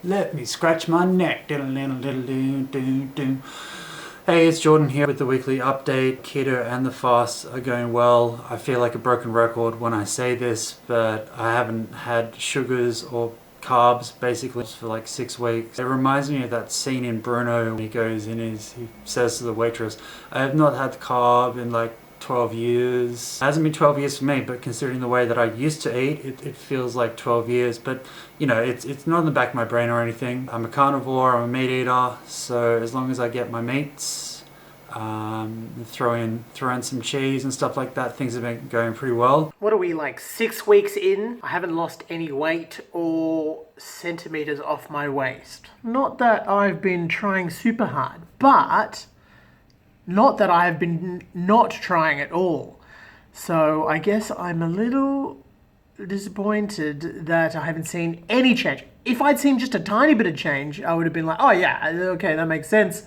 Let me scratch my neck. Hey, it's Jordan here with the weekly update. Keto and the fast are going well. I feel like a broken record when I say this, but I haven't had sugars or carbs basically for like 6 weeks. It reminds me of that scene in Bruno when he goes in, he says to the waitress, I have not had carb in like 12 years. It hasn't been 12 years for me, but considering the way that I used to eat, it feels like 12 years. But you know, it's not in the back of my brain or anything. I'm a carnivore, I'm a meat eater, so as long as I get my meats, throw in some cheese and stuff like that, things have been going pretty well. What are we, like 6 weeks in? I haven't lost any weight or centimeters off my waist. Not that I've been trying super hard, but not that I have been not trying at all. So I guess I'm a little disappointed that I haven't seen any change. If I'd seen just a tiny bit of change, I would have been like, oh yeah, okay, that makes sense,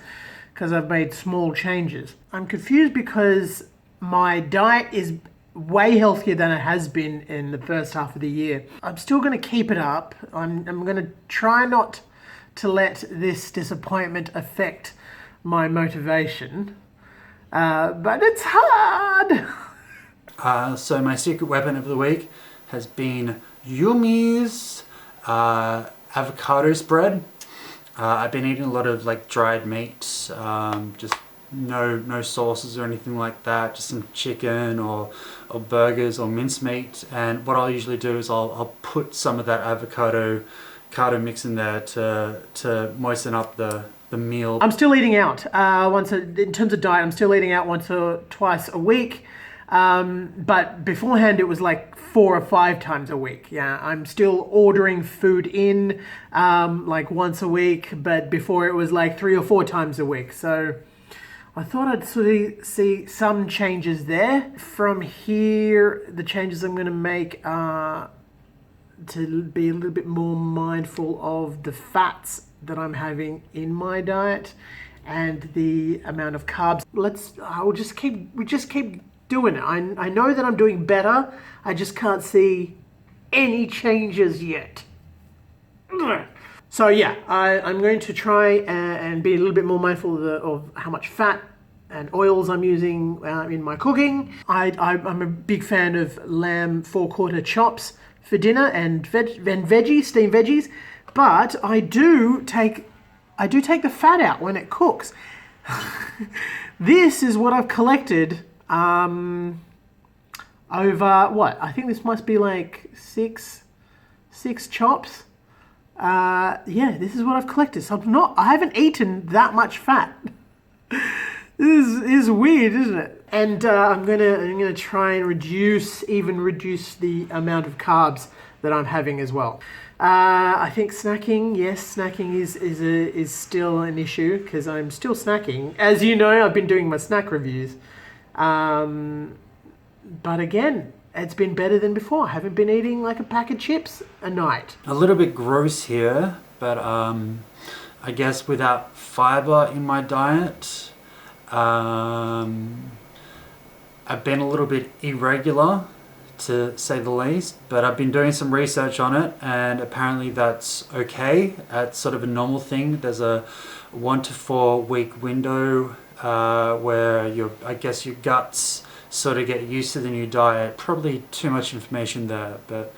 because I've made small changes. I'm confused because my diet is way healthier than it has been in the first half of the year. I'm still going to keep it up. I'm going to try not to let this disappointment affect my motivation. But it's hard. So my secret weapon of the week has been Yumi's avocado spread. I've been eating a lot of like dried meat, just no sauces or anything like that, just some chicken or burgers or mincemeat. And what I'll usually do is I'll put some of that avocado mix in there to moisten up the meal. I'm still eating out in terms of diet. I'm still eating out once or twice a week, but beforehand it was like 4 or 5 times a week. Yeah, I'm still ordering food in like once a week, but before it was like 3 or 4 times a week. So I thought I'd sort of see some changes there. From here, the changes I'm going to make are to be a little bit more mindful of the fats that I'm having in my diet and the amount of carbs. We just keep doing it. I know that I'm doing better. I just can't see any changes yet. So yeah, I'm going to try and be a little bit more mindful of how much fat and oils I'm using in my cooking. I'm a big fan of lamb 4/4 chops for dinner and veggies, steamed veggies. But I do take the fat out when it cooks. This is what I've collected over what? I think this must be like six chops. Yeah, this is what I've collected. So I haven't eaten that much fat. This is weird, isn't it? And I'm gonna try and reduce the amount of carbs that I'm having as well. I think snacking is still an issue because I'm still snacking. As you know, I've been doing my snack reviews. But again, it's been better than before. I haven't been eating like a pack of chips a night. A little bit gross here, but I guess without fiber in my diet, I've been a little bit irregular, to say the least, but I've been doing some research on it, and apparently that's okay. It's sort of a normal thing. There's a 1 to 4 week window where I guess your guts sort of get used to the new diet. Probably too much information there, but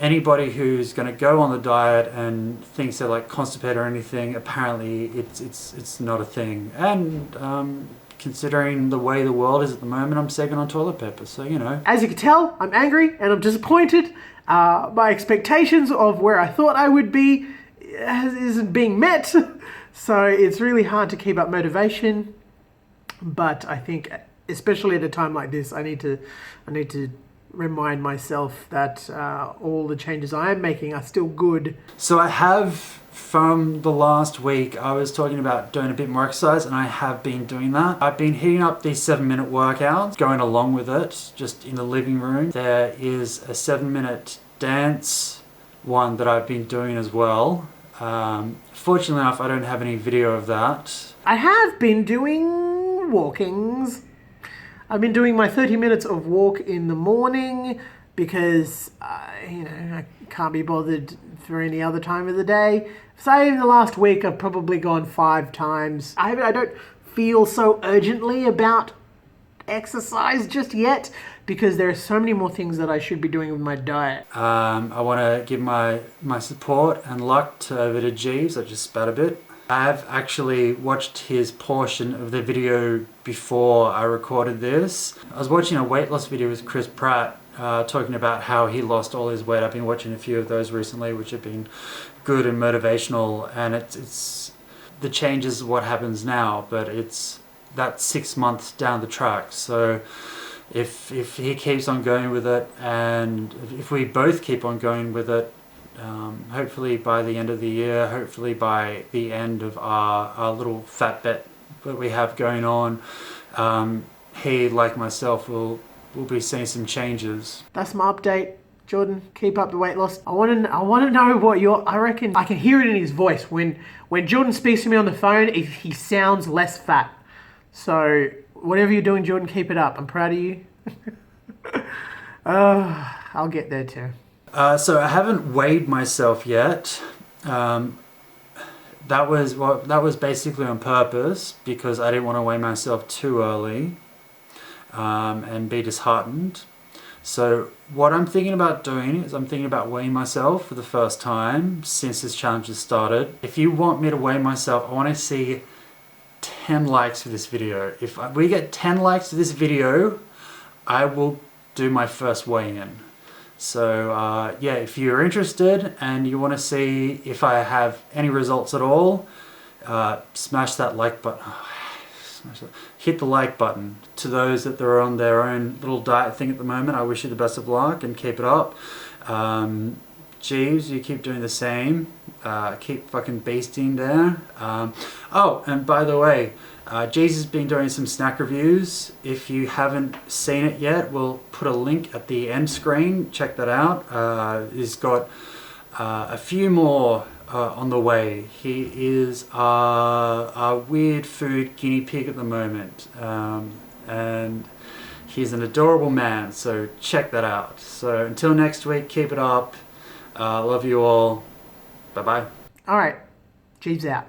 anybody who's going to go on the diet and thinks they're like constipated or anything, apparently it's not a thing. And considering the way the world is at the moment, I'm saving on toilet paper, so you know. As you can tell, I'm angry and I'm disappointed. My expectations of where I thought I would be isn't being met. So it's really hard to keep up motivation. But I think, especially at a time like this, I need to remind myself that all the changes I am making are still good. So I have, from the last week, I was talking about doing a bit more exercise, and I have been doing that. I've been hitting up these 7-minute workouts, going along with it, just in the living room. There is a 7-minute dance one that I've been doing as well. Fortunately enough, I don't have any video of that. I have been doing walkings. I've been doing my 30 minutes of walk in the morning, because I can't be bothered for any other time of the day. Say in the last week I've probably gone 5 times. I don't feel so urgently about exercise just yet because there are so many more things that I should be doing with my diet. I want to give my support and luck over to Jeeves. I just spat a bit. I have actually watched his portion of the video before I recorded this. I was watching a weight loss video with Chris Pratt talking about how he lost all his weight. I've been watching a few of those recently, which have been good and motivational, and it's the change is what happens now, but it's that 6 months down the track. So if he keeps on going with it, and if we both keep on going with it, hopefully by the end of the year, hopefully by the end of our little fat bet that we have going on, he, like myself, will be seeing some changes. That's my update. Jordan, keep up the weight loss. I want to know what I reckon I can hear it in his voice when Jordan speaks to me on the phone. If he sounds less fat. So whatever you're doing, Jordan, keep it up. I'm proud of you. I'll get there too. So I haven't weighed myself yet. That was basically on purpose because I didn't want to weigh myself too early and be disheartened. So what I'm thinking about doing is I'm thinking about weighing myself for the first time since this challenge has started. If you want me to weigh myself, I want to see 10 likes for this video. If we get 10 likes to this video, I will do my first weigh-in. So yeah, if you're interested and you want to see if I have any results at all, smash that like button. Hit the like button. To those that are on their own little diet thing at the moment, I wish you the best of luck and keep it up. Jeeves, you keep doing the same. Keep fucking beasting there. Oh, and by the way, Jeeves has been doing some snack reviews. If you haven't seen it yet, we'll put a link at the end screen. Check that out. He's got a few more on the way. He is a weird food guinea pig at the moment. And he's an adorable man, so check that out. So until next week, keep it up. Love you all. Bye-bye. All right. Jeeves out.